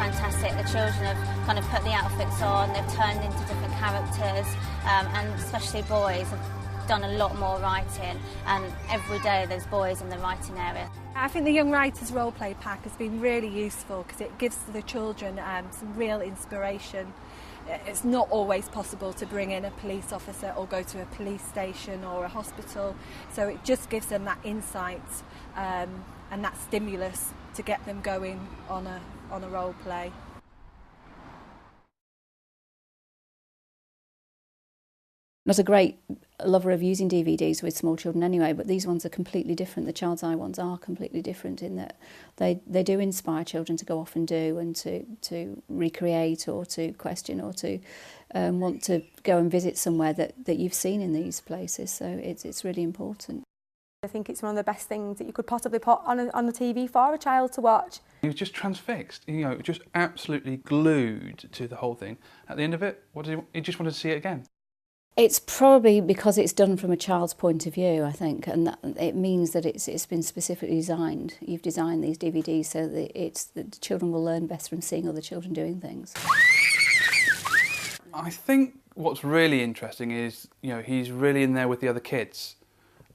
fantastic. The children have kind of put the outfits on, they've turned into different characters, and especially boys have done a lot more writing, and every day there's boys in the writing area. I think the Young Writers Role Play Pack has been really useful because it gives the children some real inspiration. It's not always possible to bring in a police officer or go to a police station or a hospital, so it just gives them that insight and that stimulus to get them going on a role play. I was a great lover of using DVDs with small children anyway, but these ones are completely different. The Child's Eye ones are completely different in that they do inspire children to go off and do and to recreate or to question or to want to go and visit somewhere that you've seen in these places. So it's really important. I think it's one of the best things that you could possibly put on the TV for a child to watch. He was just transfixed, you know, just absolutely glued to the whole thing. At the end of it, he just wanted to see it again. It's probably because it's done from a child's point of view, I think, and that it means that it's been specifically designed. You've designed these DVDs so that the children will learn best from seeing other children doing things. I think what's really interesting is, you know, he's really in there with the other kids,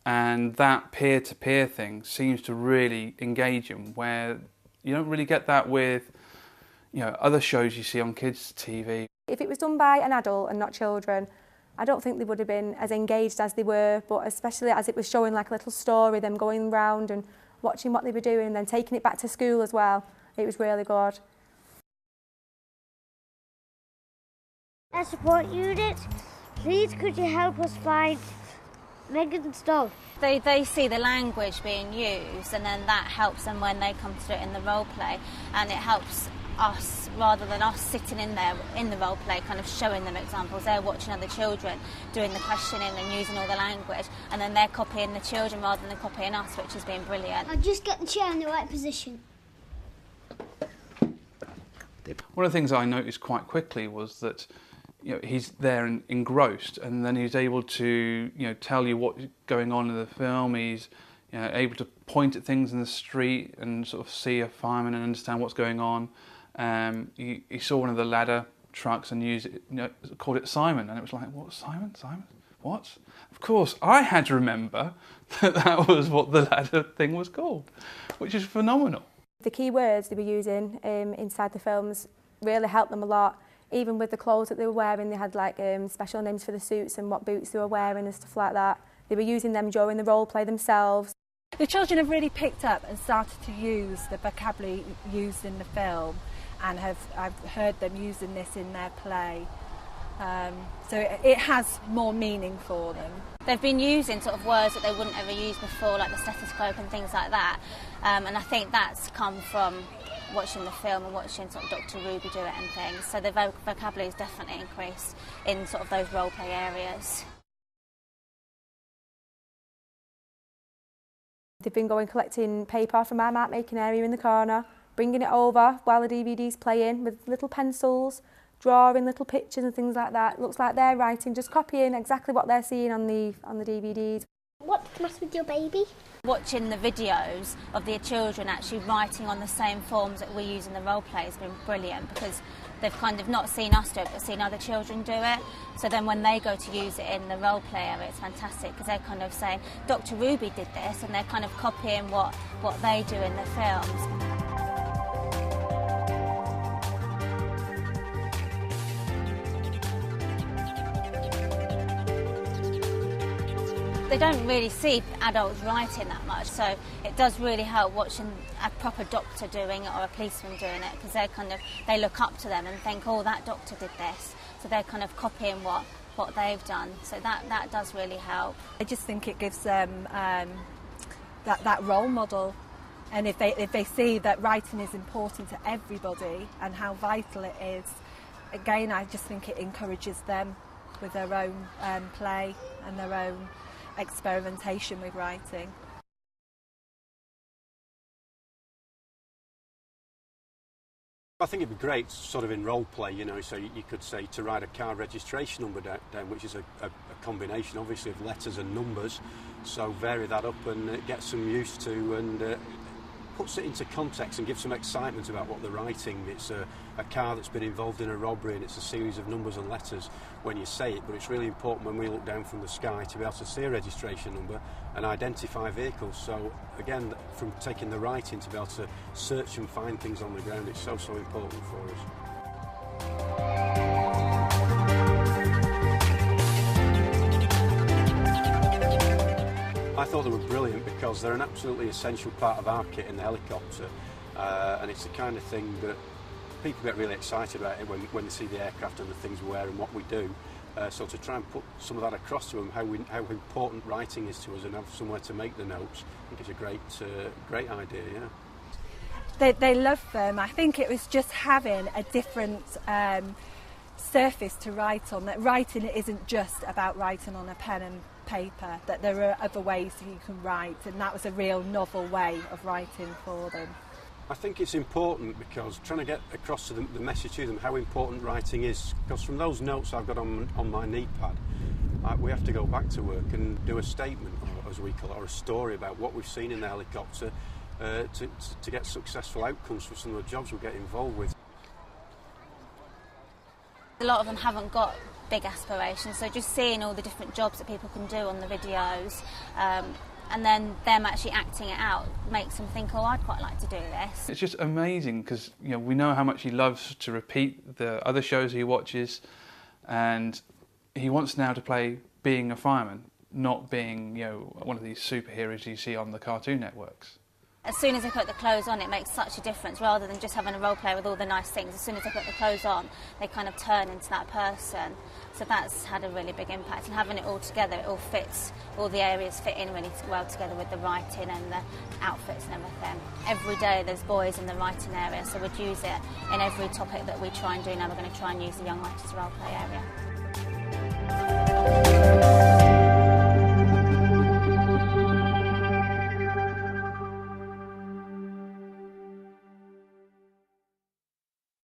and that peer-to-peer thing seems to really engage him, where you don't really get that with, you know, other shows you see on kids' TV. If it was done by an adult and not children, I don't think they would have been as engaged as they were, but especially as it was showing like a little story, them going round and watching what they were doing and then taking it back to school as well. It was really good. Our support unit, please could you help us find Megan's dog? They see the language being used, and then that helps them when they come to do it in the role play, and it helps us, rather than us sitting in there in the role play kind of showing them examples. They're watching other children doing the questioning and using all the language, and then they're copying the children rather than copying us, which has been brilliant. I'll just get the chair in the right position. One of the things I noticed quite quickly was that, you know, he's there and engrossed, and then he's able to, you know, tell you what's going on in the film. He's, you know, able to point at things in the street and sort of see a fireman and understand what's going on. He saw one of the ladder trucks and used it, you know, called it Simon, and it was like, what, Simon? Simon? What? Of course, I had to remember that was what the ladder thing was called, which is phenomenal. The key words they were using inside the films really helped them a lot. Even with the clothes that they were wearing, they had like special names for the suits and what boots they were wearing and stuff like that. They were using them during the role play themselves. The children have really picked up and started to use the vocabulary used in the film, and I've heard them using this in their play. So it has more meaning for them. They've been using sort of words that they wouldn't ever use before, like the stethoscope and things like that. And I think that's come from watching the film and watching sort of Dr. Ruby do it and things. So the vocabulary has definitely increased in sort of those role play areas. They've been going collecting paper from our mark making area in the corner, bringing it over while the DVD's playing with little pencils, drawing little pictures and things like that. It looks like they're writing, just copying exactly what they're seeing on the DVDs. What's the matter with your baby? Watching the videos of the children actually writing on the same forms that we use in the role play has been brilliant, because they've kind of not seen us do it but seen other children do it. So then when they go to use it in the role play area, it's fantastic, because they're kind of saying, Dr. Ruby did this, and they're kind of copying what they do in the films. They don't really see adults writing that much, so it does really help watching a proper doctor doing it or a policeman doing it, because they look up to them and think, oh, that doctor did this, so they're kind of copying what they've done. So that does really help. I just think it gives them that role model, and if they see that writing is important to everybody and how vital it is, again, I just think it encourages them with their own play and their own experimentation with writing. I think it'd be great sort of in role play, you know, so you could say to write a car registration number down, which is a combination obviously of letters and numbers, so vary that up and get some used to and puts it into context and gives some excitement about what they're writing. It's a car that's been involved in a robbery, and it's a series of numbers and letters when you say it, but it's really important when we look down from the sky to be able to see a registration number and identify vehicles. So again, from taking the writing to be able to search and find things on the ground, it's so important for us. I thought they were brilliant because they're an absolutely essential part of our kit in the helicopter, and it's the kind of thing that people get really excited about it when they see the aircraft and the things we wear and what we do. So to try and put some of that across to them, how important writing is to us, and have somewhere to make the notes, I think it's a great idea. Yeah. They love them. I think it was just having a different surface to write on. That writing isn't just about writing on a pen and paper, that there are other ways you can write, and that was a real novel way of writing for them. I think it's important because trying to get across to them, the message to them, how important writing is, because from those notes I've got on my knee pad, we have to go back to work and do a statement, or, as we call it, or a story about what we've seen in the helicopter to get successful outcomes for some of the jobs we get involved with. A lot of them haven't got big aspirations, so just seeing all the different jobs that people can do on the videos, and then them actually acting it out makes them think, oh, I'd quite like to do this. It's just amazing because we know how much he loves to repeat the other shows he watches, and he wants now to play being a fireman, not being one of these superheroes you see on the cartoon networks. As soon as they put the clothes on, it makes such a difference, rather than just having a role play with all the nice things. As soon as they put the clothes on, they kind of turn into that person. So that's had a really big impact. And having it all together, it all fits, all the areas fit in really well together with the writing and the outfits and everything. Every day there's boys in the writing area, so we'd use it in every topic that we try and do. Now we're going to try and use the young writers role play area.